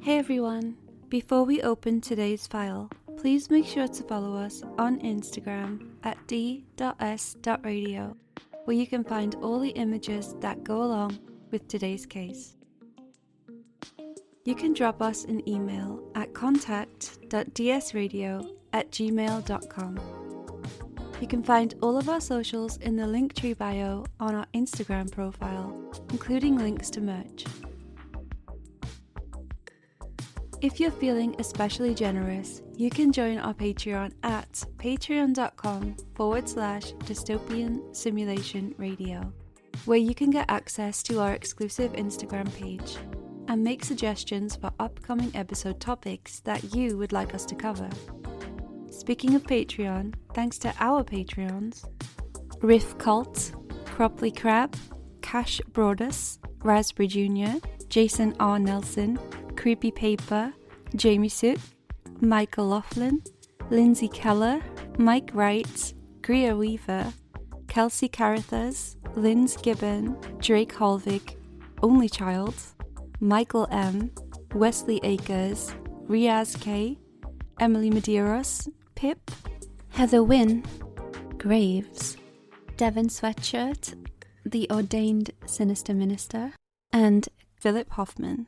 Hey everyone! Before we open today's file, please make sure to follow us on Instagram at d.s.radio, where you can find all the images that go along with today's case. You can drop us an email at contact.dsradio@gmail.com. You can find all of our socials in the Linktree bio on our Instagram profile, including links to merch. If you're feeling especially generous, you can join our Patreon at patreon.com/dystopian simulation radio, where you can get access to our exclusive Instagram page and make suggestions for upcoming episode topics that you would like us to cover. Speaking of Patreon, thanks to our Patreons, Riff Cult, Cropley Crab, Cash Broadus, Raspberry Jr., Jason R. Nelson, Creepy Paper, Jamie Sook, Michael Laughlin, Lindsay Keller, Mike Wright, Greer Weaver, Kelsey Carruthers, Linz Gibbon, Drake Holvig, Only Child, Michael M, Wesley Akers, Riaz K, Emily Medeiros, Pip, Heather Wynn, Graves, Devon Sweatshirt, The Ordained Sinister Minister, and Philip Hoffman.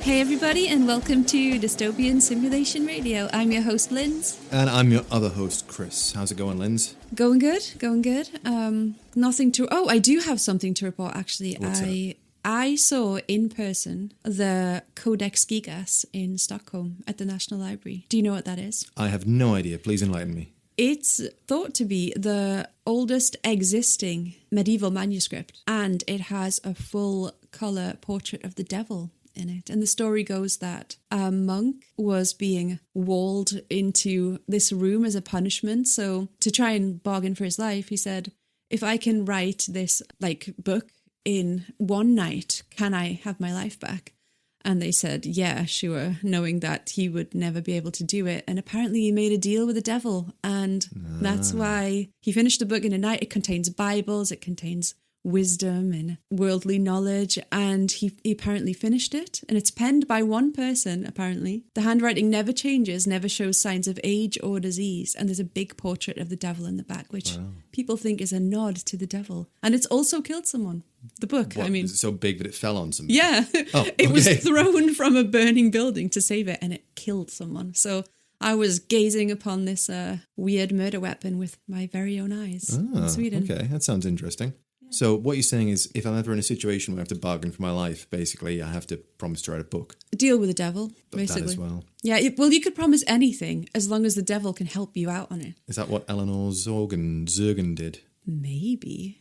Hey everybody, and welcome to Dystopian Simulation Radio. I'm your host, Linz. And I'm your other host, Chris. How's it going, Linz? Going good, going good. Nothing to... Oh, I do have something to report, actually. What's that? I saw in person the Codex Gigas in Stockholm at the National Library. Do you know what that is? I have no idea. Please enlighten me. It's thought to be the oldest existing medieval manuscript, and it has a full colour portrait of the devil in it. And the story goes that a monk was being walled into this room as a punishment. So to try and bargain for his life, he said, if I can write this book in one night, can I have my life back? And they said, yeah, sure, knowing that he would never be able to do it. And apparently he made a deal with the devil. And that's why he finished the book in a night. It contains Bibles, it contains wisdom and worldly knowledge, and he apparently finished it, and it's penned by one person. Apparently the handwriting never changes, never shows signs of age or disease, and there's a big portrait of the devil in the back, which people think is a nod to the devil, and it's also killed someone. The book, What, I mean, is it so big that it fell on somebody? yeah. It was thrown from a burning building to save it, and it killed someone. So I was gazing upon this weird murder weapon with my very own eyes in Sweden. Okay, that sounds interesting. So what you're saying is, if I'm ever in a situation where I have to bargain for my life, basically I have to promise to write a book. Deal with the devil, But basically. that as well. Yeah, well, you could promise anything as long as the devil can help you out on it. Is that what Eleanor Zurgen did? Maybe.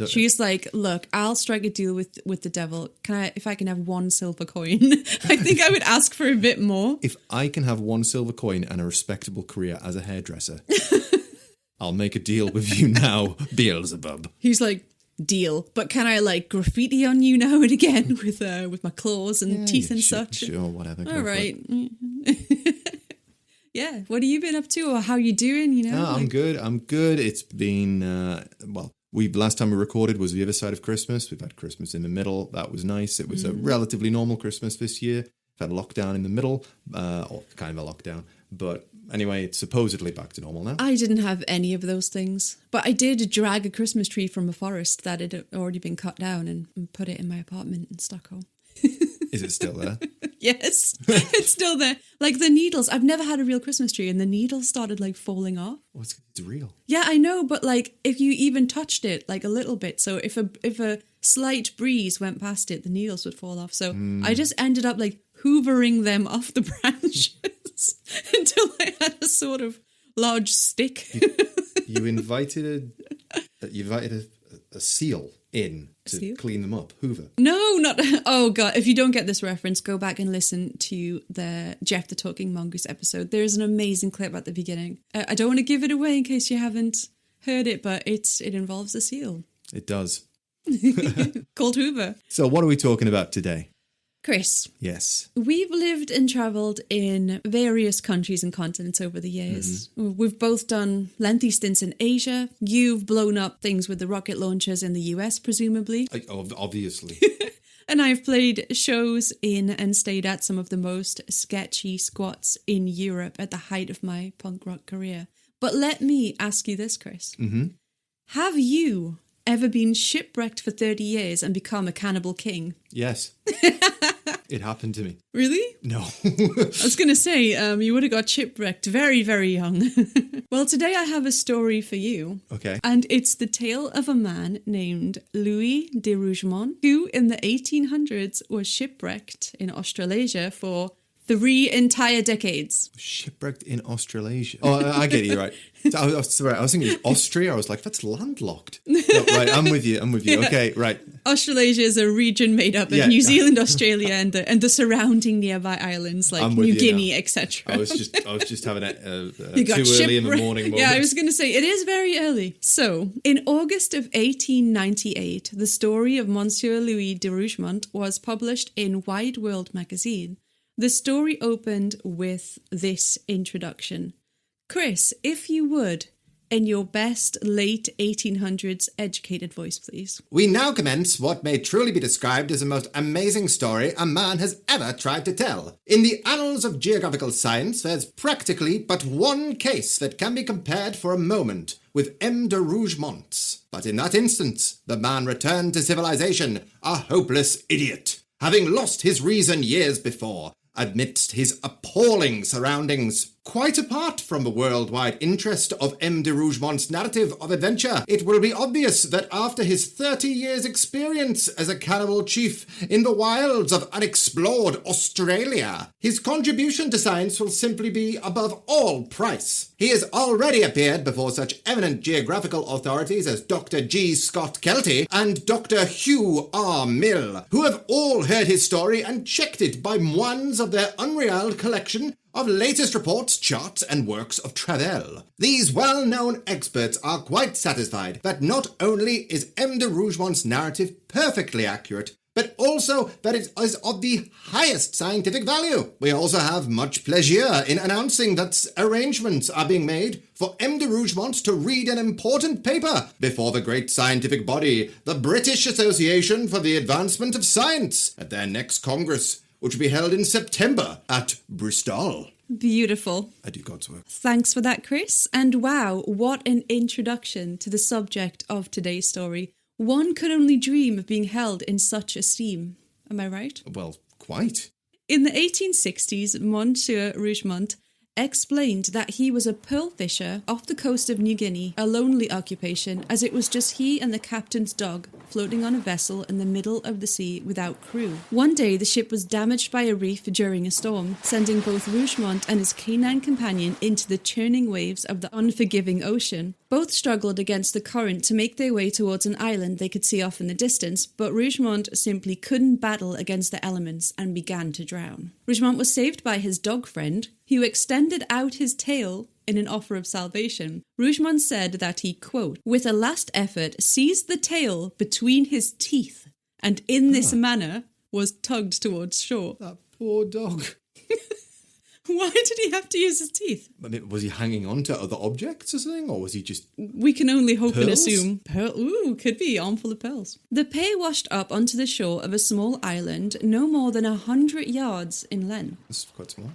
She's like, look, I'll strike a deal with the devil. If I can have one silver coin? I think I would ask for a bit more. If I can have one silver coin and a respectable career as a hairdresser, I'll make a deal with you now, Beelzebub. He's like, deal, but can I graffiti on you now and again with my claws and teeth and such? Sure, whatever. All right. Yeah, what have you been up to, or how you doing? I'm good. It's been last time we recorded was the other side of Christmas. We've had Christmas in the middle. That was nice. It was a relatively normal Christmas this year. We've had a lockdown in the middle, or kind of a lockdown. But anyway, it's supposedly back to normal now. I didn't have any of those things. But I did drag a Christmas tree from a forest that had already been cut down and put it in my apartment in Stockholm. Is it still there? Yes, it's still there. The needles. I've never had a real Christmas tree, and the needles started falling off. Oh, it's real. Yeah, I know, but if you even touched it a little bit, so if a slight breeze went past it, the needles would fall off. So I just ended up hoovering them off the branches until I had a sort of large stick. You invited a seal in to clean them up. Hoover. No, not... Oh, God. If you don't get this reference, go back and listen to the Jeff the Talking Mongoose episode. There's an amazing clip at the beginning. I don't want to give it away in case you haven't heard it, but it involves a seal. It does. Called Hoover. So what are we talking about today? Chris. Yes. We've lived and travelled in various countries and continents over the years. Mm-hmm. We've both done lengthy stints in Asia. You've blown up things with the rocket launchers in the US, presumably. Obviously. And I've played shows in and stayed at some of the most sketchy squats in Europe at the height of my punk rock career. But let me ask you this, Chris. Mm-hmm. Have you ever been shipwrecked for 30 years and become a cannibal king? Yes. It happened to me. Really? No. I was going to say, you would have got shipwrecked very, very young. Well, today I have a story for you. Okay. And it's the tale of a man named Louis de Rougemont, who in the 1800s was shipwrecked in Australasia for 3 entire decades. Shipwrecked in Australasia. Oh, I get you, right. I was thinking Austria. I was like, that's landlocked. No, right, I'm with you. Okay, right. Australasia is a region made up of New Zealand, Australia, and the surrounding nearby islands like New Guinea, etc. I was just having too early in the morning moment. Yeah, I was going to say, it is very early. So, in August of 1898, the story of Monsieur Louis de Rougemont was published in Wide World magazine. The story opened with this introduction. Chris, if you would, in your best late 1800s educated voice, please. We now commence what may truly be described as the most amazing story a man has ever tried to tell. In the annals of geographical science, there's practically but one case that can be compared for a moment with M. de Rougemont's. But in that instance, the man returned to civilization, a hopeless idiot, having lost his reason years before, amidst his appalling surroundings. Quite apart from the worldwide interest of M. de Rougemont's narrative of adventure, it will be obvious that after his 30 years' experience as a cannibal chief in the wilds of unexplored Australia, his contribution to science will simply be above all price. He has already appeared before such eminent geographical authorities as Dr. G. Scott Kelty and Dr. Hugh R. Mill, who have all heard his story and checked it by moines of their unreal collection of latest reports, charts, and works of travel. These well-known experts are quite satisfied that not only is M. de Rougemont's narrative perfectly accurate, but also that it is of the highest scientific value. We also have much pleasure in announcing that arrangements are being made for M. de Rougemont to read an important paper before the great scientific body, the British Association for the Advancement of Science, at their next Congress, which will be held in September at Bristol. Beautiful. I do God's work. Thanks for that, Chris. And wow, what an introduction to the subject of today's story. One could only dream of being held in such esteem. Am I right? Well, quite. In the 1860s, Monsieur Rougemont explained that he was a pearl fisher off the coast of New Guinea, a lonely occupation, as it was just he and the captain's dog floating on a vessel in the middle of the sea without crew. One day, the ship was damaged by a reef during a storm, sending both Rougemont and his canine companion into the churning waves of the unforgiving ocean. Both struggled against the current to make their way towards an island they could see off in the distance, but Rougemont simply couldn't battle against the elements and began to drown. Rougemont was saved by his dog friend, who extended out his tail in an offer of salvation. Rougemont said that he, quote, with a last effort, seized the tail between his teeth, and in this manner was tugged towards shore. That poor dog. Why did he have to use his teeth? I mean, was he hanging on to other objects or something, or was he just... We can only hope and pearls? assume. Could be, armful of pearls. The pair washed up onto the shore of a small island no more than 100 yards in length. This is quite small.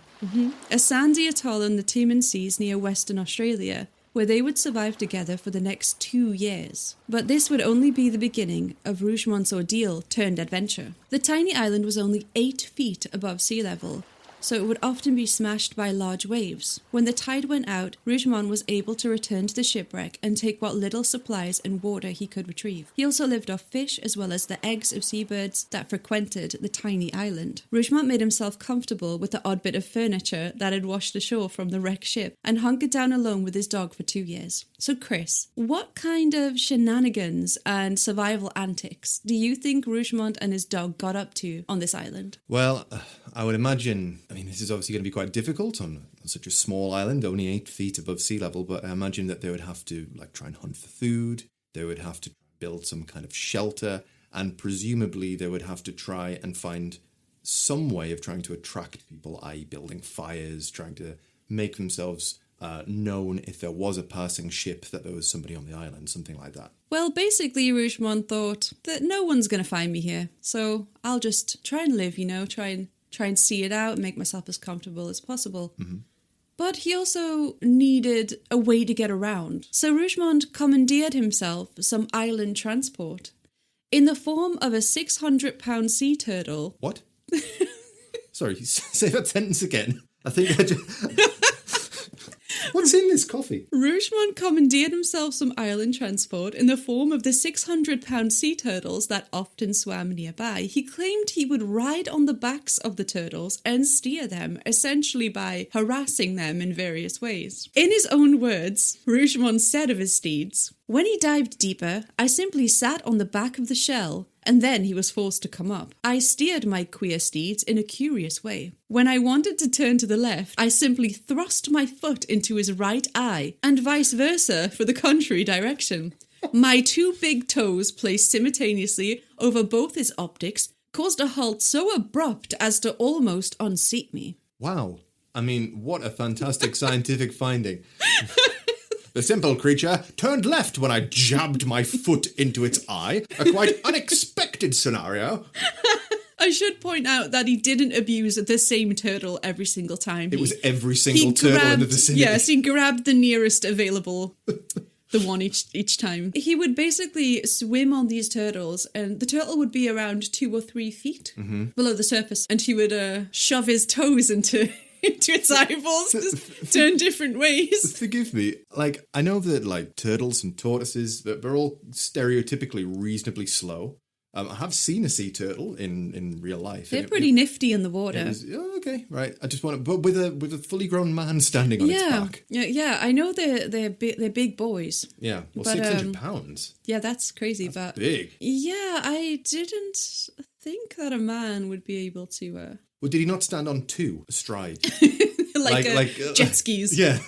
A sandy atoll in the Timon Seas near Western Australia, where they would survive together for the next 2 years. But this would only be the beginning of Rougemont's ordeal turned adventure. The tiny island was only 8 feet above sea level, so it would often be smashed by large waves. When the tide went out, Rougemont was able to return to the shipwreck and take what little supplies and water he could retrieve. He also lived off fish as well as the eggs of seabirds that frequented the tiny island. Rougemont made himself comfortable with the odd bit of furniture that had washed ashore from the wrecked ship and hunkered down alone with his dog for 2 years. So Chris, what kind of shenanigans and survival antics do you think Rougemont and his dog got up to on this island? Well, I would imagine, this is obviously going to be quite difficult on such a small island, only 8 feet above sea level, but I imagine that they would have to try and hunt for food, they would have to build some kind of shelter, and presumably they would have to try and find some way of trying to attract people, i.e. building fires, trying to make themselves known if there was a passing ship that there was somebody on the island, something like that. Well, basically, Rougemont thought that no one's going to find me here, so I'll just try and live, try and see it out and make myself as comfortable as possible. Mm-hmm. But he also needed a way to get around. So Rougemont commandeered himself some island transport in the form of a 600-pound sea turtle. What? Sorry, say that sentence again. I think I just... What's in this coffee? Rougemont commandeered himself some island transport in the form of the 600-pound sea turtles that often swam nearby. He claimed he would ride on the backs of the turtles and steer them, essentially by harassing them in various ways. In his own words, Rougemont said of his steeds, "When he dived deeper, I simply sat on the back of the shell, and then he was forced to come up. I steered my queer steeds in a curious way. When I wanted to turn to the left, I simply thrust my foot into his right eye, and vice versa for the contrary direction. My 2 big toes placed simultaneously over both his optics caused a halt so abrupt as to almost unseat me." Wow. What a fantastic scientific finding. The simple creature turned left when I jabbed my foot into its eye. A quite unexpected scenario. I should point out that he didn't abuse the same turtle every single time. It was every single turtle in the vicinity. Yes, he grabbed the nearest available, the one each time. He would basically swim on these turtles, and the turtle would be around 2 or 3 feet below the surface, and he would shove his toes into its eyeballs, just turn different ways. Forgive me. I know that turtles and tortoises, they're all stereotypically reasonably slow. I have seen a sea turtle in real life. They're pretty nifty in the water. Okay, right. I just want to, but with a fully grown man standing on its back. Yeah. I know they're big boys. Yeah, well, 600 pounds. Yeah, that's crazy. That's big. Yeah, I didn't think that a man would be able to. Well, did he not stand on 2 astride? like jet skis. Yeah.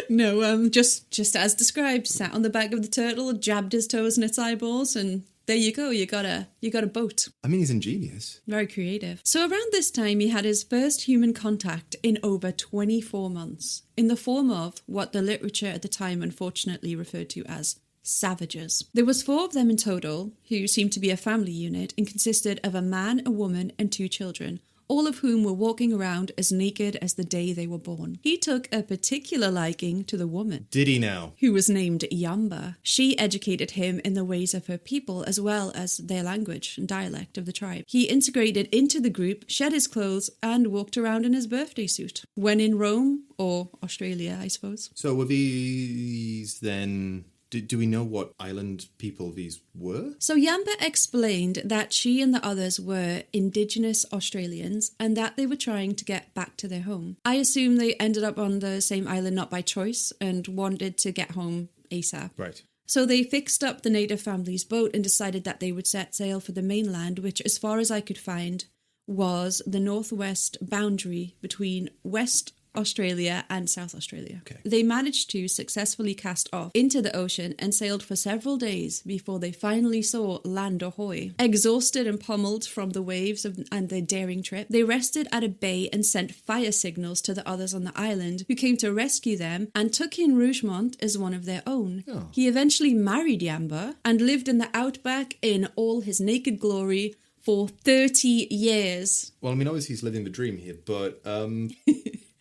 No, just as described, sat on the back of the turtle, jabbed his toes in its eyeballs, and there you go. You got a boat. He's ingenious. Very creative. So around this time, he had his first human contact in over 24 months, in the form of what the literature at the time unfortunately referred to as savages. There was 4 of them in total, who seemed to be a family unit, and consisted of a man, a woman, and 2 children, all of whom were walking around as naked as the day they were born. He took a particular liking to the woman. Did he now? Who was named Yamba. She educated him in the ways of her people as well as their language and dialect of the tribe. He integrated into the group, shed his clothes, and walked around in his birthday suit. When in Rome, or Australia, I suppose. So were these then... Do we know what island people these were? So Yamba explained that she and the others were indigenous Australians and that they were trying to get back to their home. I assume they ended up on the same island not by choice and wanted to get home ASAP. Right. So they fixed up the native family's boat and decided that they would set sail for the mainland, which, as far as I could find, was the northwest boundary between West Australia and South Australia. Okay. They managed to successfully cast off into the ocean and sailed for several days before they finally saw land ahoy. Exhausted and pummeled from the waves and their daring trip, they rested at a bay and sent fire signals to the others on the island, who came to rescue them and took in Rougemont as one of their own. Oh. He eventually married Yamba and lived in the outback in all his naked glory for 30 years. Well, obviously he's living the dream here, but...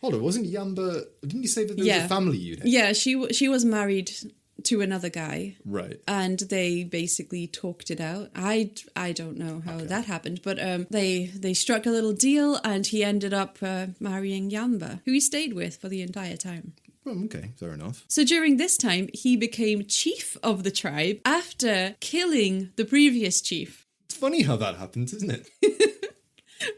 Hold on, wasn't Yamba... Didn't you say that there was a family unit? Yeah, she was married to another guy. Right. And they basically talked it out. I don't know how that happened, but they struck a little deal, and he ended up marrying Yamba, who he stayed with for the entire time. Oh, okay, fair enough. So during this time, he became chief of the tribe after killing the previous chief. It's funny how that happens, isn't it?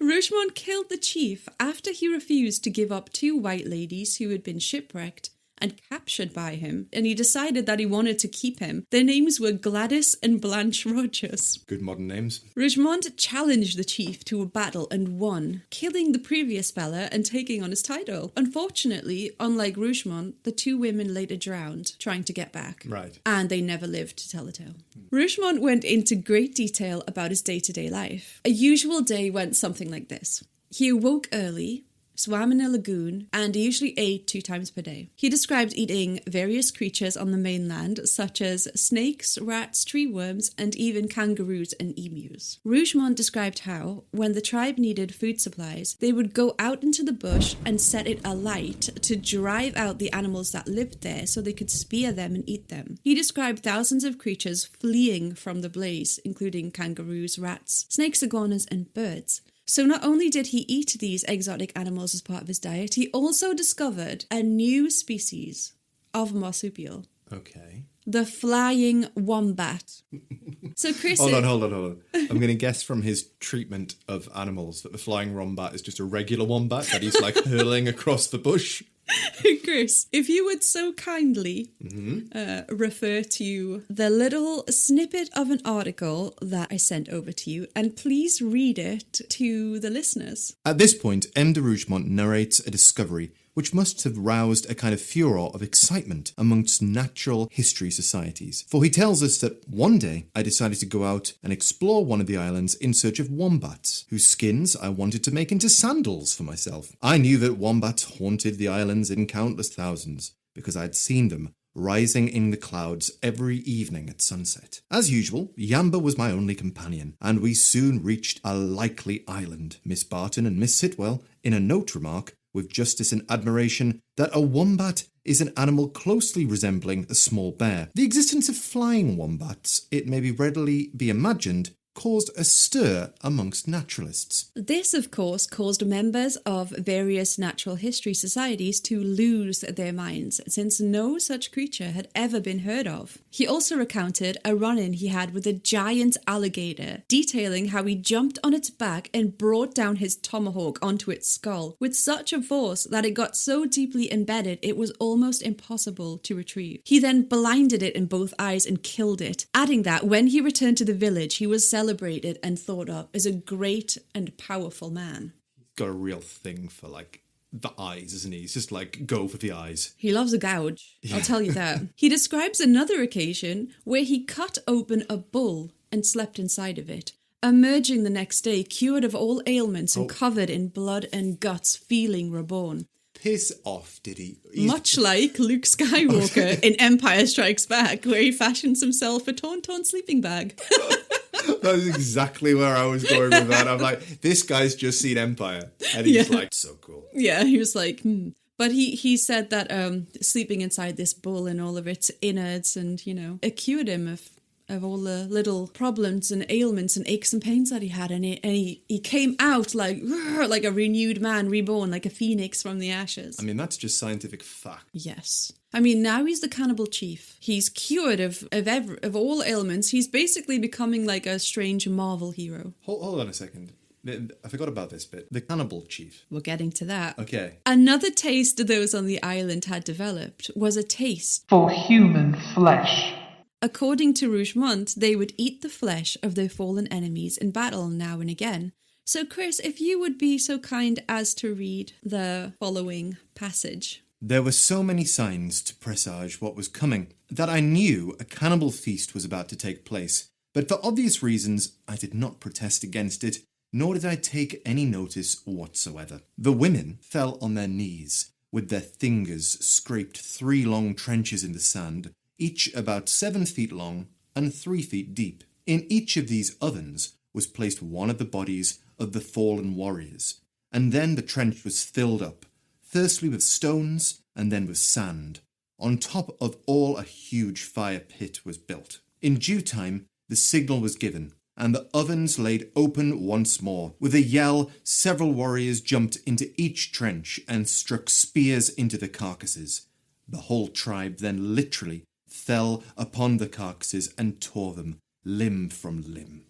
Rougemont killed the chief after he refused to give up 2 white ladies who had been shipwrecked and captured by him, and he decided that he wanted to keep him. Their names were Gladys and Blanche Rogers. Good modern names. Rougemont challenged the chief to a battle and won, killing the previous fella and taking on his title. Unfortunately, unlike Rougemont, the 2 women later drowned trying to get back. Right. And they never lived to tell the tale. Rougemont went into great detail about his day-to-day life. A usual day went something like this. He awoke early, swam in a lagoon, and usually ate 2 times per day. He described eating various creatures on the mainland, such as snakes, rats, tree worms, and even kangaroos and emus. Rougemont described how, when the tribe needed food supplies, they would go out into the bush and set it alight to drive out the animals that lived there so they could spear them and eat them. He described thousands of creatures fleeing from the blaze, including kangaroos, rats, snakes, iguanas, and birds. So not only did he eat these exotic animals as part of his diet, he also discovered a new species of marsupial. Okay. The flying wombat. So Chris... Hold on. I'm going to guess from his treatment of animals that the flying wombat is just a regular wombat that he's like hurling across the bush. Chris, if you would so kindly refer to the little snippet of an article that I sent over to you, and please read it to the listeners. At this point, M. de Rougemont narrates a discovery which must have roused a kind of furor of excitement amongst natural history societies. For he tells us that one day I decided to go out and explore one of the islands in search of wombats, whose skins I wanted to make into sandals for myself. I knew that wombats haunted the islands in countless thousands, because I had seen them rising in the clouds every evening at sunset. As usual, Yamba was my only companion, and we soon reached a likely island. Miss Barton and Miss Sitwell, in a note, remark, with justice and admiration, that a wombat is an animal closely resembling a small bear. The existence of flying wombats, it may readily be imagined, caused a stir amongst naturalists. This, of course, caused members of various natural history societies to lose their minds, since no such creature had ever been heard of. He also recounted a run-in he had with a giant alligator, detailing how he jumped on its back and brought down his tomahawk onto its skull with such a force that it got so deeply embedded it was almost impossible to retrieve. He then blinded it in both eyes and killed it, adding that when he returned to the village, he was celebrated and thought of as a great and powerful man. He's got a real thing for, like, the eyes, isn't he? He's just like, go for the eyes. He loves a gouge, I'll tell you that. He describes another occasion where he cut open a bull and slept inside of it, emerging the next day cured of all ailments and covered in blood and guts, feeling reborn. Piss off, did he? Much like Luke Skywalker in Empire Strikes Back, where he fashions himself a Tauntaun sleeping bag. That's exactly where I was going with that. I'm like, this guy's just seen Empire. And he's like, so cool. Yeah, he was like, But he said that sleeping inside this bull and all of its innards and, you know, it cured him of all the little problems and ailments and aches and pains that he had. And he came out like a renewed man, reborn, like a phoenix from the ashes. I mean, that's just scientific fact. Yes. I mean, now he's the cannibal chief. He's cured of all ailments. He's basically becoming like a strange Marvel hero. Hold on a second. I forgot about this bit. The cannibal chief. We're getting to that. Okay. Another taste those on the island had developed was a taste for human flesh. According to Rougemont, they would eat the flesh of their fallen enemies in battle now and again. So, Chris, if you would be so kind as to read the following passage. There were so many signs to presage what was coming that I knew a cannibal feast was about to take place, but for obvious reasons I did not protest against it, nor did I take any notice whatsoever. The women fell on their knees, with their fingers scraped 3 long trenches in the sand, each about 7 feet long and 3 feet deep. In each of these ovens was placed one of the bodies of the fallen warriors, and then the trench was filled up, firstly with stones and then with sand. On top of all, a huge fire pit was built. In due time, the signal was given, and the ovens laid open once more. With a yell, several warriors jumped into each trench and struck spears into the carcasses. The whole tribe then literally fell upon the carcasses and tore them limb from limb.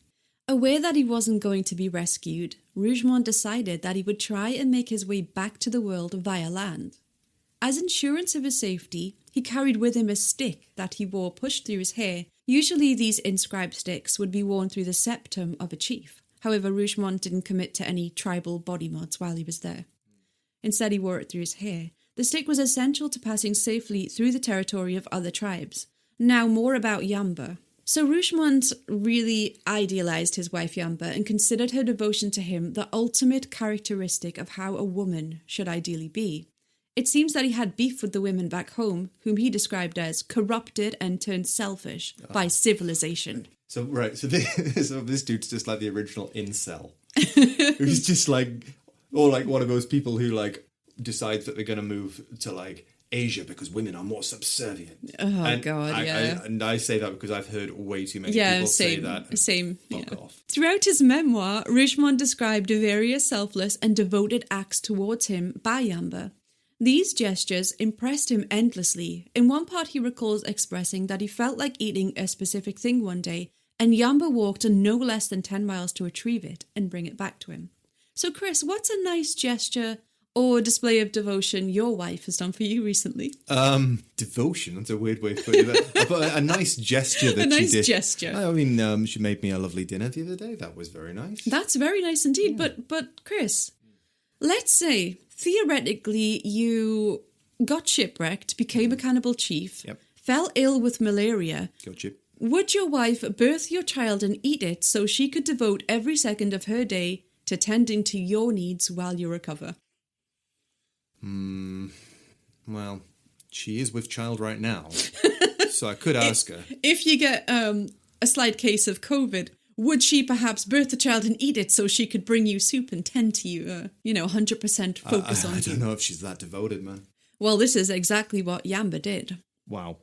Aware that he wasn't going to be rescued, Rougemont decided that he would try and make his way back to the world via land. As insurance of his safety, he carried with him a stick that he wore pushed through his hair. Usually these inscribed sticks would be worn through the septum of a chief. However, Rougemont didn't commit to any tribal body mods while he was there. Instead, he wore it through his hair. The stick was essential to passing safely through the territory of other tribes. Now, more about Yamba. So Rougemont really idealized his wife Yamba and considered her devotion to him the ultimate characteristic of how a woman should ideally be. It seems that he had beef with the women back home, whom he described as corrupted and turned selfish by civilization. So this dude's just like the original incel. Who's just like, or like one of those people who like decides that they're going to move to like Asia because women are more subservient. Oh, and God, yeah. I say that because I've heard way too many people say that. Same. Fuck off. Throughout his memoir, Rougemont described various selfless and devoted acts towards him by Yamba. These gestures impressed him endlessly. In one part, he recalls expressing that he felt like eating a specific thing one day, and Yamba walked no less than 10 miles to retrieve it and bring it back to him. So, Chris, what's a nice gesture or display of devotion your wife has done for you recently? Devotion? That's a weird way of putting it. But a nice gesture that she did. Gesture. I mean, she made me a lovely dinner the other day. That was very nice. That's very nice indeed. Yeah. But Chris, let's say, theoretically, you got shipwrecked, became a cannibal chief, fell ill with malaria. Gotcha. Would your wife birth your child and eat it so she could devote every second of her day to tending to your needs while you recover? Well, she is with child right now, so I could ask her. If you get a slight case of COVID, would she perhaps birth the child and eat it so she could bring you soup and tend to you, 100% focus on you? I don't know if she's that devoted, man. Well, this is exactly what Yamba did. Wow.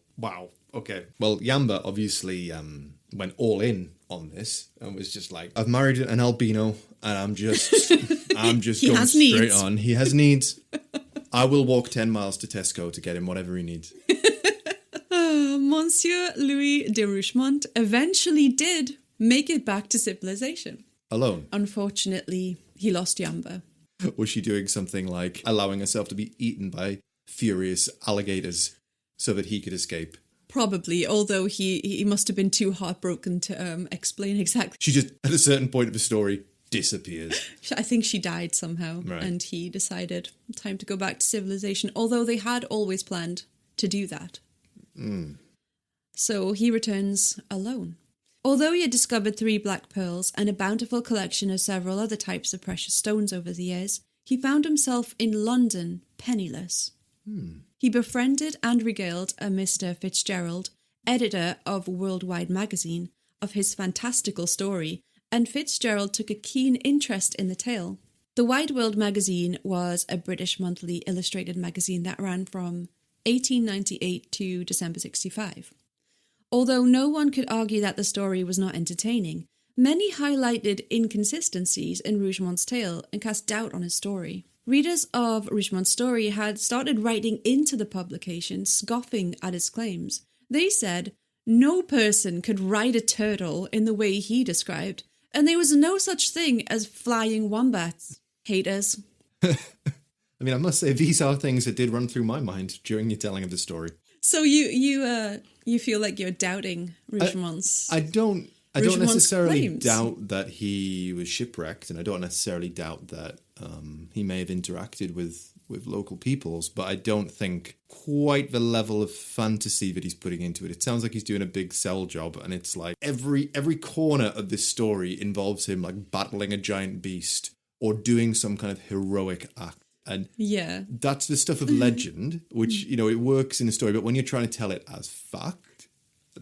Okay. Well, Yamba obviously went all in on this and was just like, I've married an albino and I'm just going straight needs. on. He has needs. I will walk 10 miles to Tesco to get him whatever he needs. Monsieur Louis de Rougemont eventually did make it back to civilization. Alone? Unfortunately, he lost Yamba. Was she doing something like allowing herself to be eaten by furious alligators so that he could escape? Probably, although he must have been too heartbroken to explain exactly. She just, at a certain point of the story, disappears. I think she died somehow, right. And he decided time to go back to civilization, although they had always planned to do that. So he returns alone. Although he had discovered 3 black pearls and a bountiful collection of several other types of precious stones over the years, he found himself in London penniless. He befriended and regaled a Mr. Fitzgerald, editor of Worldwide magazine, of his fantastical story, and Fitzgerald took a keen interest in the tale. The Wide World magazine was a British monthly illustrated magazine that ran from 1898 to December 65. Although no one could argue that the story was not entertaining, many highlighted inconsistencies in Rougemont's tale and cast doubt on his story. Readers of Rougemont's story had started writing into the publication, scoffing at his claims. They said no person could ride a turtle in the way he described, and there was no such thing as flying wombats. Haters. I mean, I must say, these are things that did run through my mind during the telling of the story. So you feel like you're doubting Rougemont's... I don't necessarily claims. doubt that he was shipwrecked, and I don't necessarily doubt that he may have interacted with local peoples, but I don't think quite the level of fantasy that he's putting into it. It sounds like he's doing a big sell job, and it's like every corner of this story involves him like battling a giant beast or doing some kind of heroic act. And yeah, that's the stuff of legend, which, it works in a story, but when you're trying to tell it as fact,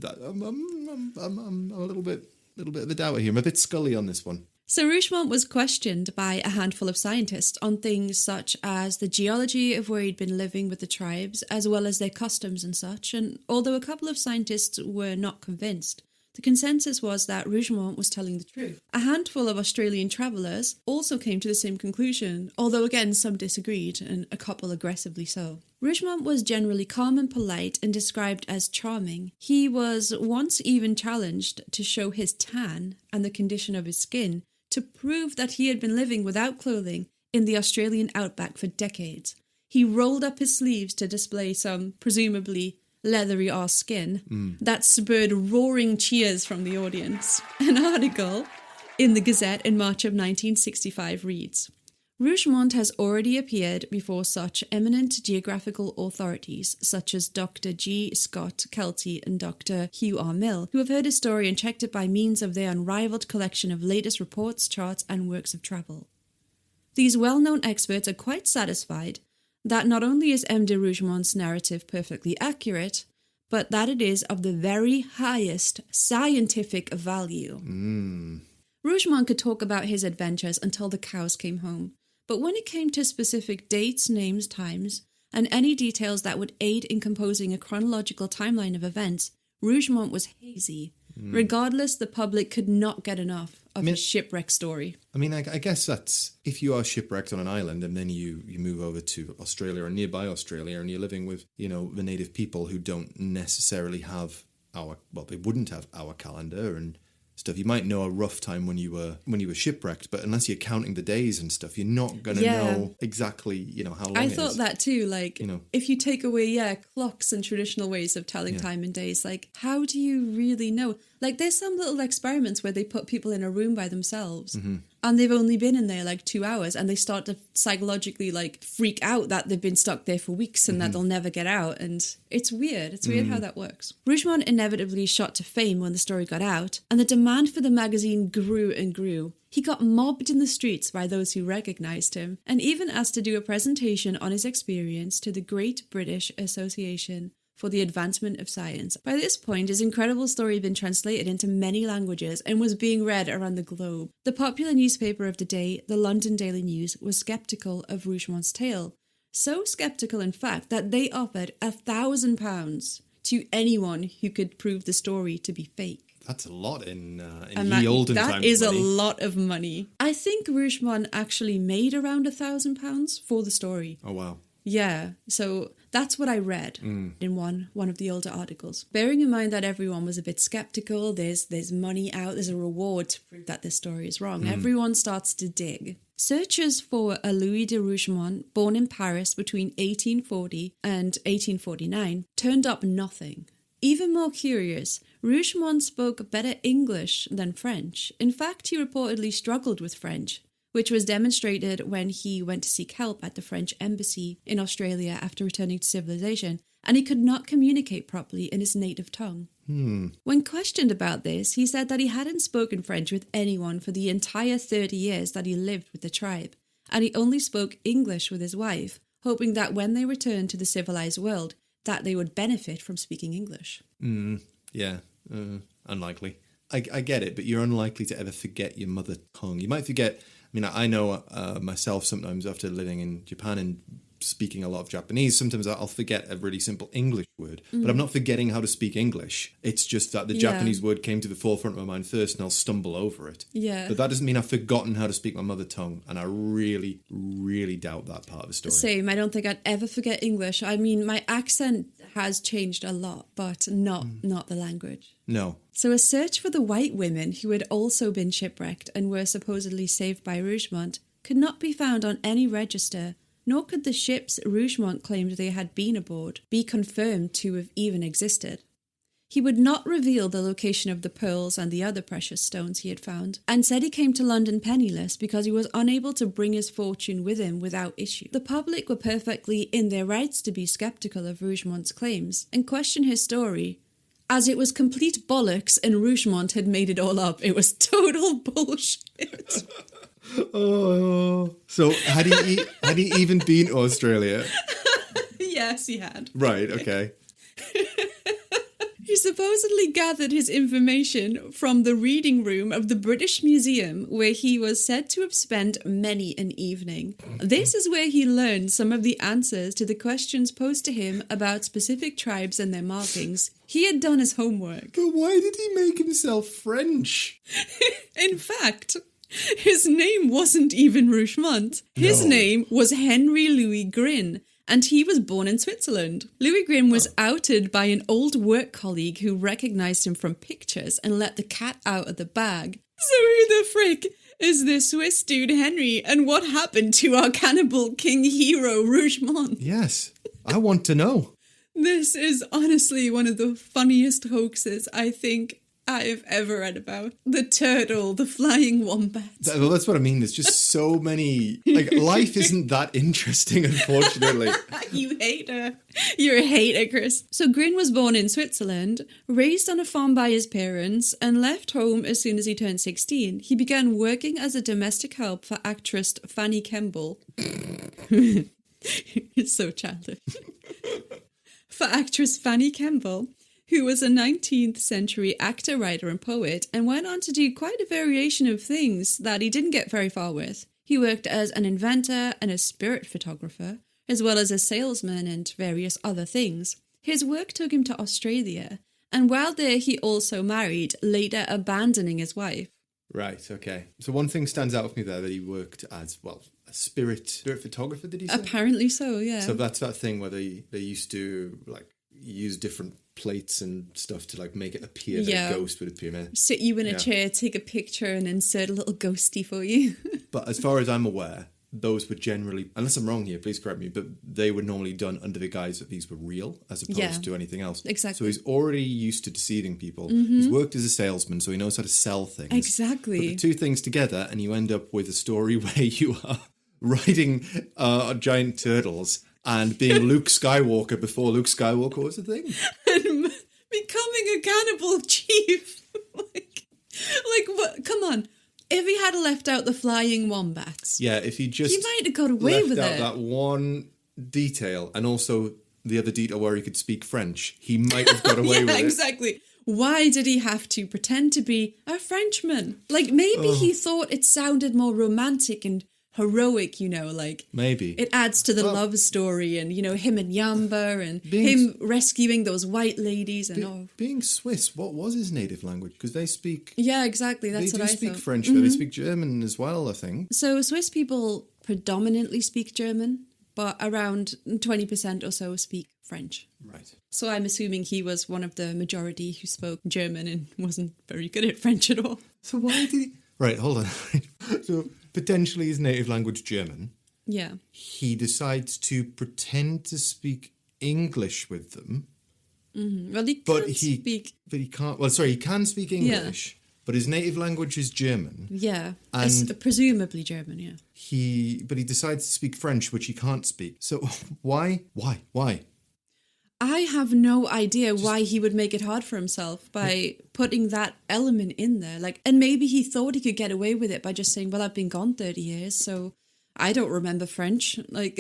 I'm a little bit of a doubter here. I'm a bit Scully on this one. So Rougemont was questioned by a handful of scientists on things such as the geology of where he'd been living with the tribes, as well as their customs and such, and although a couple of scientists were not convinced, the consensus was that Rougemont was telling the truth. A handful of Australian travellers also came to the same conclusion, although again some disagreed, and a couple aggressively so. Rougemont was generally calm and polite and described as charming. He was once even challenged to show his tan and the condition of his skin to prove that he had been living without clothing in the Australian outback for decades. He rolled up his sleeves to display some, presumably, leathery arse skin that spurred roaring cheers from the audience. An article in the Gazette in March of 1965 reads, Rougemont has already appeared before such eminent geographical authorities such as Dr. G. Scott Kelty and Dr. Hugh R. Mill, who have heard his story and checked it by means of their unrivaled collection of latest reports, charts, and works of travel. These well-known experts are quite satisfied that not only is M. de Rougemont's narrative perfectly accurate, but that it is of the very highest scientific value. Rougemont could talk about his adventures until the cows came home, but when it came to specific dates, names, times, and any details that would aid in composing a chronological timeline of events, Rougemont was hazy. Regardless, the public could not get enough of his shipwreck story. I mean, I guess that's if you are shipwrecked on an island and then you move over to Australia or nearby Australia and you're living with, the native people who don't necessarily have they wouldn't have our calendar and stuff. You might know a rough time when you were shipwrecked, but unless you're counting the days and stuff, you're not going to know exactly, how long I it is. thought that too, if you take away, clocks and traditional ways of telling time and days, how do you really know? There's some little experiments where they put people in a room by themselves and they've only been in there 2 hours and they start to psychologically freak out that they've been stuck there for weeks and that they'll never get out. And it's weird. It's weird how that works. Rougemont inevitably shot to fame when the story got out, and the demand for the magazine grew and grew. He got mobbed in the streets by those who recognised him, and even asked to do a presentation on his experience to the Great British Association for the Advancement of Science. By this point, his incredible story had been translated into many languages and was being read around the globe. The popular newspaper of the day, the London Daily News, was sceptical of Rougemont's tale. So sceptical, in fact, that they offered £1,000 to anyone who could prove the story to be fake. That's a lot in ye olden times. That is money. a lot of money. I think Rougemont actually made around £1,000 for the story. Oh, wow. Yeah, so that's what I read in one of the older articles. Bearing in mind that everyone was a bit skeptical, there's money out, there's a reward to prove that this story is wrong. Everyone starts to dig. Searchers for a Louis de Rougemont, born in Paris between 1840 and 1849, turned up nothing. Even more curious, Rougemont spoke better English than French. In fact, he reportedly struggled with French, which was demonstrated when he went to seek help at the French embassy in Australia after returning to civilization, and he could not communicate properly in his native tongue. When questioned about this, he said that he hadn't spoken French with anyone for the entire 30 years that he lived with the tribe, and he only spoke English with his wife, hoping that when they returned to the civilized world, that they would benefit from speaking English. Yeah, unlikely. I get it, but you're unlikely to ever forget your mother tongue. You might forget... I know myself sometimes after living in Japan and speaking a lot of Japanese, sometimes I'll forget a really simple English word, but I'm not forgetting how to speak English. It's just that the Japanese word came to the forefront of my mind first and I'll stumble over it. Yeah. But that doesn't mean I've forgotten how to speak my mother tongue, and I really, really doubt that part of the story. Same. I don't think I'd ever forget English. My accent has changed a lot, but not the language. No. So a search for the white women who had also been shipwrecked and were supposedly saved by Rougemont could not be found on any register, nor could the ships Rougemont claimed they had been aboard be confirmed to have even existed. He would not reveal the location of the pearls and the other precious stones he had found, and said he came to London penniless because he was unable to bring his fortune with him without issue. The public were perfectly in their rights to be sceptical of Rougemont's claims and question his story, as it was complete bollocks and Rougemont had made it all up. It was total bullshit. Oh, so had he even been to Australia? Yes, he had. Right, okay. He supposedly gathered his information from the reading room of the British Museum, where he was said to have spent many an evening. This is where he learned some of the answers to the questions posed to him about specific tribes and their markings. He had done his homework. But why did he make himself French? In fact, his name wasn't even Rougemont. His name was Henry Louis Grin, and he was born in Switzerland. Louis Grin was outed by an old work colleague who recognised him from pictures and let the cat out of the bag. So who the frick is this Swiss dude Henry, and what happened to our cannibal king hero Rougemont? Yes, I want to know. This is honestly one of the funniest hoaxes I think I've ever read about. The turtle, the flying wombat. Well, that's what I mean. There's just so many. Like, life isn't that interesting, unfortunately. You hater. You're a hater, Chris. So Grin was born in Switzerland, raised on a farm by his parents, and left home as soon as he turned 16. He began working as a domestic help for actress Fanny Kemble. It's so childish. For actress Fanny Kemble, who was a 19th century actor, writer and poet, and went on to do quite a variation of things that he didn't get very far with. He worked as an inventor and a spirit photographer, as well as a salesman and various other things. His work took him to Australia, and while there he also married, later abandoning his wife. Right, okay. So one thing stands out for me there, that he worked as, well, a spirit photographer, did he say? Apparently so, yeah. So that's that thing where they used to, like, use different plates and stuff to, like, make it appear that a ghost would appear. Man. Sit you in a chair, take a picture and insert a little ghosty for you. But as far as I'm aware, those were generally, unless I'm wrong here, please correct me, but they were normally done under the guise that these were real as opposed to anything else. Exactly. So he's already used to deceiving people. He's worked as a salesman, so he knows how to sell things. Exactly. Put the two things together and you end up with a story where you are riding giant turtles and being Luke Skywalker before Luke Skywalker was a thing. And becoming a cannibal chief. like what? Come on. If he had left out the flying wombats. Yeah, if he just... He might have got away with it. Left out that one detail, and also the other detail where he could speak French, he might have got away with it. Yeah, exactly. Why did he have to pretend to be a Frenchman? Like, maybe he thought it sounded more romantic and heroic, you know, like... Maybe. It adds to the love story and, you know, him and Yamba and him rescuing those white ladies and Being Swiss, what was his native language? Because they speak... Yeah, exactly, that's what I thought. They do speak French, though. They speak German as well, I think. So Swiss people predominantly speak German, but around 20% or so speak French. Right. So I'm assuming he was one of the majority who spoke German and wasn't very good at French at all. So why did he... Right, hold on. So potentially his native language German. Yeah. He decides to pretend to speak English with them. Mm-hmm. Well, he can speak English, but his native language is German. Yeah, and it's presumably German, yeah. He decides to speak French, which he can't speak. So why? I have no idea why he would make it hard for himself by putting that element in there. Like, and maybe he thought he could get away with it by just saying, well, I've been gone 30 years, so I don't remember French. Like,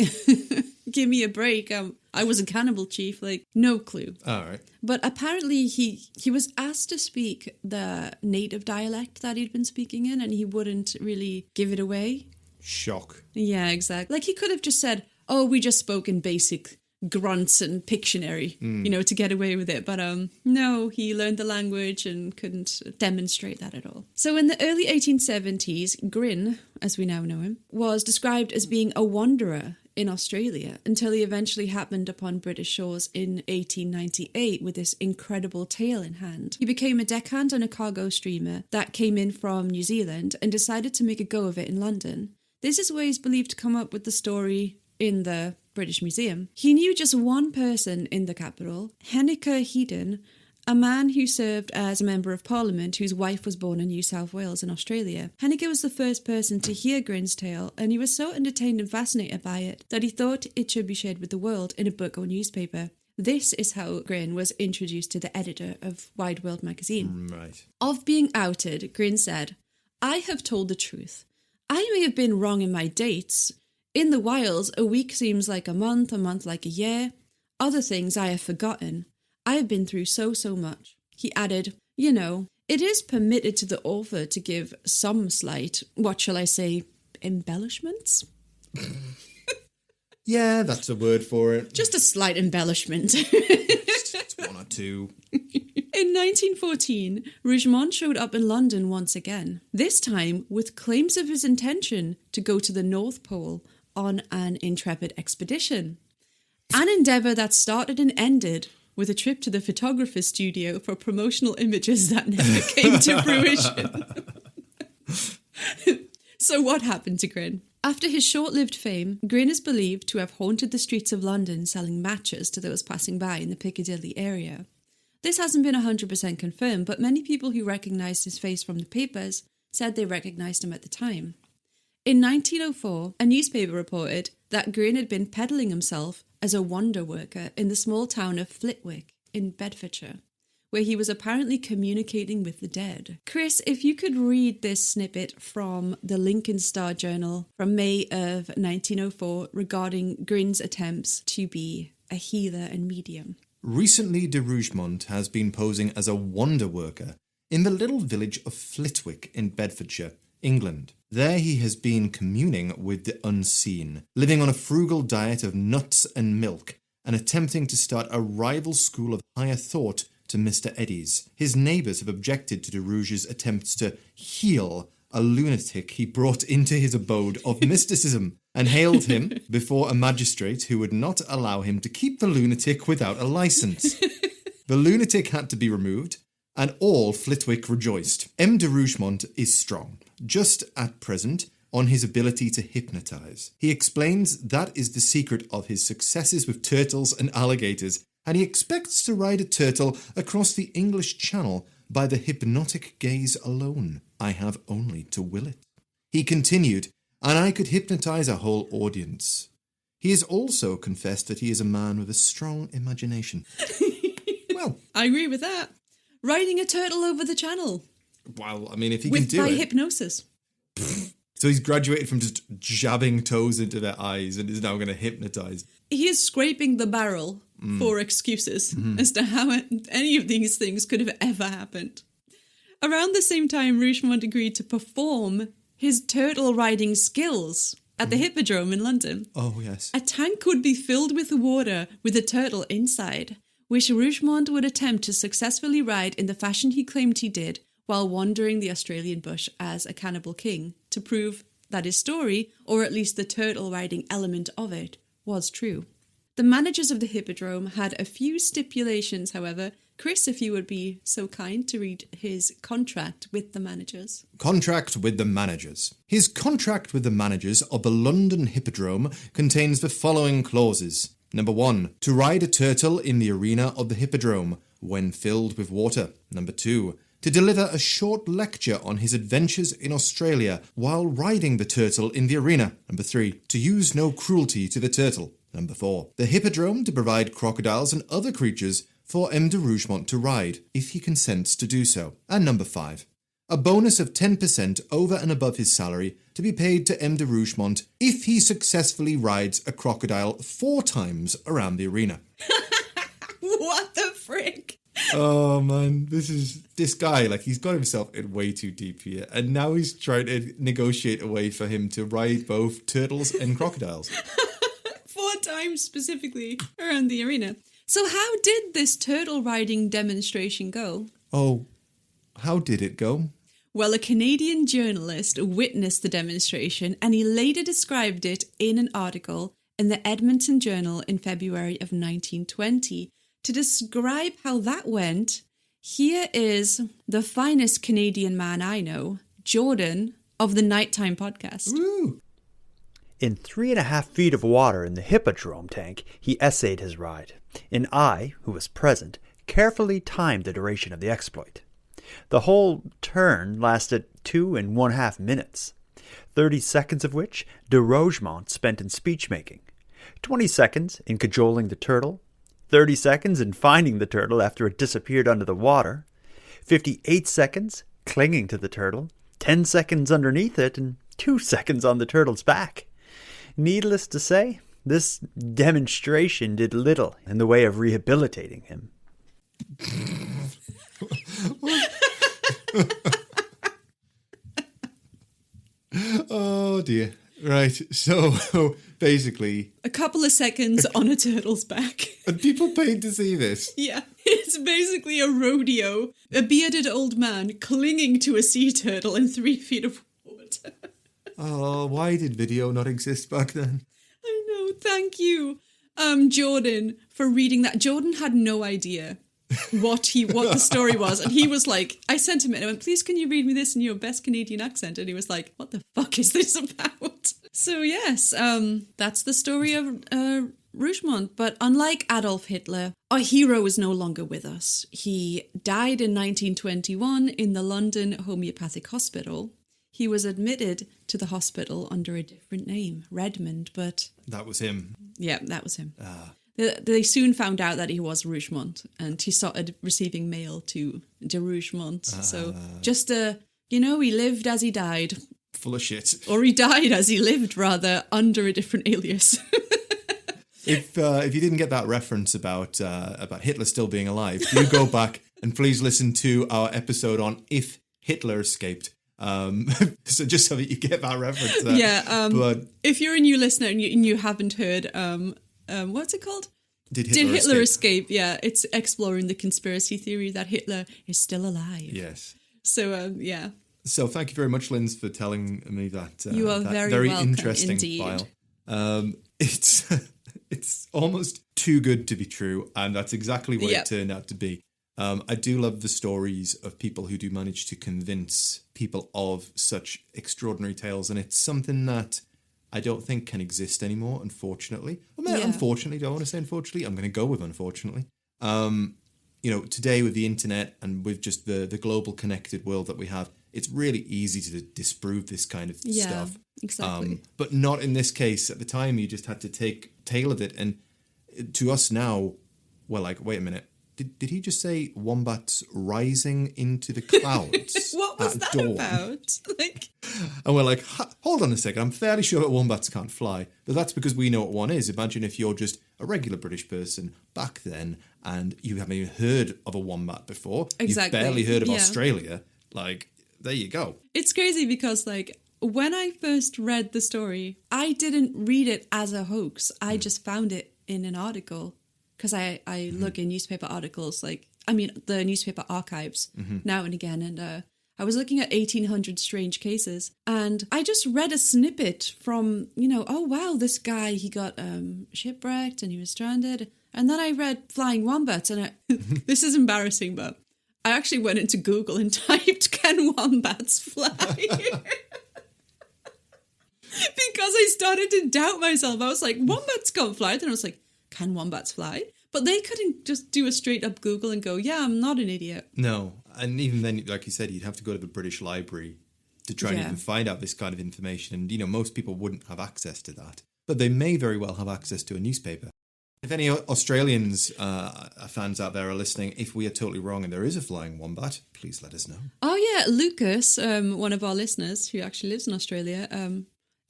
give me a break. I was a cannibal chief. Like, no clue. All right. But apparently he was asked to speak the native dialect that he'd been speaking in, and he wouldn't really give it away. Shock. Yeah, exactly. Like, he could have just said, oh, we just spoke in basic grunts and Pictionary, you know, to get away with it. But no, he learned the language and couldn't demonstrate that at all. So in the early 1870s, Grin, as we now know him, was described as being a wanderer in Australia until he eventually happened upon British shores in 1898 with this incredible tale in hand. He became a deckhand on a cargo steamer that came in from New Zealand and decided to make a go of it in London. This is where he's believed to come up with the story in the British Museum. He knew just one person in the capital, Henniker Heaton, a man who served as a Member of Parliament whose wife was born in New South Wales in Australia. Henniker was the first person to hear Grin's tale, and he was so entertained and fascinated by it that he thought it should be shared with the world in a book or newspaper. This is how Grin was introduced to the editor of Wide World magazine. Right. Of being outed, Grin said, "I have told the truth. I may have been wrong in my dates. In the wilds, a week seems like a month like a year. Other things I have forgotten. I have been through so much. He added, you know, it is permitted to the author to give some slight, what shall I say, embellishments? Yeah, that's a word for it. Just a slight embellishment. It's one or two. In 1914, Rougemont showed up in London once again, this time with claims of his intention to go to the North Pole on an intrepid expedition. An endeavour that started and ended with a trip to the photographer's studio for promotional images that never came to fruition. So what happened to Grin? After his short-lived fame, Grin is believed to have haunted the streets of London selling matches to those passing by in the Piccadilly area. This hasn't been 100% confirmed, but many people who recognised his face from the papers said they recognised him at the time. In 1904, a newspaper reported that Grin had been peddling himself as a wonder worker in the small town of Flitwick in Bedfordshire, where he was apparently communicating with the dead. Chris, if you could read this snippet from the Lincoln Star Journal from May of 1904 regarding Grin's attempts to be a healer and medium. Recently, de Rougemont has been posing as a wonder worker in the little village of Flitwick in Bedfordshire, England. There he has been communing with the unseen, living on a frugal diet of nuts and milk, and attempting to start a rival school of higher thought to Mr. Eddy's. His neighbours have objected to de Rouge's attempts to heal a lunatic he brought into his abode of mysticism, and hailed him before a magistrate who would not allow him to keep the lunatic without a licence. The lunatic had to be removed, and all Flitwick rejoiced. M. de Rougemont is strong, just at present, on his ability to hypnotise. He explains that is the secret of his successes with turtles and alligators, and he expects to ride a turtle across the English Channel by the hypnotic gaze alone. I have only to will it. He continued, and I could hypnotise a whole audience. He has also confessed that he is a man with a strong imagination. Well, I agree with that. Riding a turtle over the channel. Well, I mean, if he can do by it. hypnosis. So he's graduated from just jabbing toes into their eyes and is now going to hypnotise. He is scraping the barrel for excuses as to how any of these things could have ever happened. Around the same time, Rougemont agreed to perform his turtle riding skills at the Hippodrome in London. Oh, yes. A tank would be filled with water with a turtle inside, which Rougemont would attempt to successfully ride in the fashion he claimed he did while wandering the Australian bush as a cannibal king, to prove that his story, or at least the turtle riding element of it, was true. The managers of the Hippodrome had a few stipulations, however. Chris, if you would be so kind to read his contract with the managers. Contract with the managers. His contract with the managers of the London Hippodrome contains the following clauses. Number 1, to ride a turtle in the arena of the Hippodrome when filled with water. Number 2, to deliver a short lecture on his adventures in Australia while riding the turtle in the arena. Number 3, to use no cruelty to the turtle. Number 4, the Hippodrome to provide crocodiles and other creatures for M. de Rougemont to ride, if he consents to do so. And number 5, a bonus of 10% over and above his salary to be paid to M. de Rougemont if he successfully rides a crocodile 4 times around the arena. What the frick? Oh man, this guy, like, he's got himself in way too deep here, and now he's trying to negotiate a way for him to ride both turtles and crocodiles. 4 times specifically around the arena. So how did this turtle riding demonstration go? Oh, how did it go? Well, a Canadian journalist witnessed the demonstration, and he later described it in an article in the Edmonton Journal in February of 1920. To describe how that went, here is the finest Canadian man I know, Jordan of the Nighttime Podcast. Woo! In 3.5 feet of water in the Hippodrome tank, he essayed his ride, and I, who was present, carefully timed the duration of the exploit. The whole turn lasted 2.5 minutes, 30 seconds of which de Rougemont spent in speech-making, 20 seconds in cajoling the turtle, 30 seconds in finding the turtle after it disappeared under the water, 58 seconds clinging to the turtle, 10 seconds underneath it, and 2 seconds on the turtle's back. Needless to say, this demonstration did little in the way of rehabilitating him. Oh dear. Right. So basically, A couple of seconds on a turtle's back. and people paid to see this. Yeah, it's basically a rodeo. A bearded old man clinging to a sea turtle in 3 feet of water. Oh, why did video not exist back then? I know, thank you, Jordan, for reading that. Jordan had no idea what the story was, and he was like, I sent him it, and I went, please can you read me this in your best Canadian accent? And he was like, what the fuck is this about? So yes, that's the story of Rougemont. But unlike Adolf Hitler, our hero is no longer with us. He died in 1921 in the London Homeopathic Hospital. He was admitted to the hospital under a different name, Redmond, but... That was him. Yeah, that was him. They soon found out that he was Rougemont, and he started receiving mail to de Rougemont. So just, he lived as he died. Full of shit. Or he died as he lived, rather, under a different alias. If you didn't get that reference about Hitler still being alive, do go back and please listen to our episode on If Hitler Escaped. So just so that you get that reference there. Yeah, but if you're a new listener and you haven't heard, what's it called? Did Hitler Escape? Yeah, it's exploring the conspiracy theory that Hitler is still alive. Yes. So, yeah. So thank you very much, Linz, for telling me that. You are that very welcome, interesting indeed. file. It's almost too good to be true, and that's exactly what it turned out to be. I do love the stories of people who do manage to convince people of such extraordinary tales, and it's something that I don't think can exist anymore, unfortunately. Unfortunately, don't want to say unfortunately. I'm going to go with unfortunately. Today with the internet and with just the global connected world that we have, it's really easy to disprove this kind of stuff. Exactly. But not in this case. At the time, you just had to tailor it. And to us now, we're like, wait a minute. Did he just say wombats rising into the clouds? What was that dawn? about? And we're like, hold on a second. I'm fairly sure that wombats can't fly. But that's because we know what one is. Imagine if you're just a regular British person back then and you haven't even heard of a wombat before. Exactly. You've barely heard of Australia. There you go. It's crazy because, when I first read the story, I didn't read it as a hoax. I just found it in an article. Because I look in newspaper articles, the newspaper archives now and again. And I was looking at 1800 strange cases. And I just read a snippet from, oh, wow, this guy, he got shipwrecked and he was stranded. And then I read flying wombats. And this is embarrassing, but I actually went into Google and typed, can wombats fly? Because I started to doubt myself. I was like, wombats can't fly. Then I was like, can wombats fly? But they couldn't just do a straight up Google and go, yeah, I'm not an idiot. No. And even then, like you said, you'd have to go to the British Library to try and even find out this kind of information. And, most people wouldn't have access to that. But they may very well have access to a newspaper. If any Australians fans out there are listening, if we are totally wrong and there is a flying wombat, please let us know. Oh, yeah. Lucas, one of our listeners who actually lives in Australia,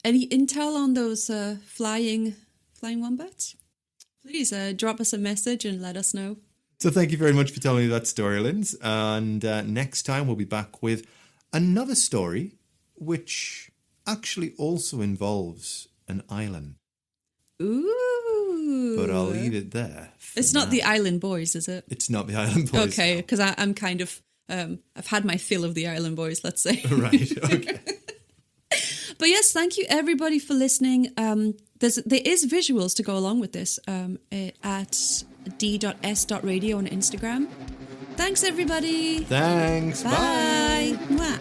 any intel on those flying wombats? Please drop us a message and let us know. So thank you very much for telling me that story, Linz. And next time we'll be back with another story, which actually also involves an island. Ooh. But I'll leave it there. It's not the Island Boys, is it? It's not the Island Boys. Okay, because I'm kind of, I've had my fill of the Island Boys, let's say. Right, okay. But yes, thank you everybody for listening. There is visuals to go along with this at d.s.radio on Instagram. Thanks everybody. Thanks. Bye. Mwah.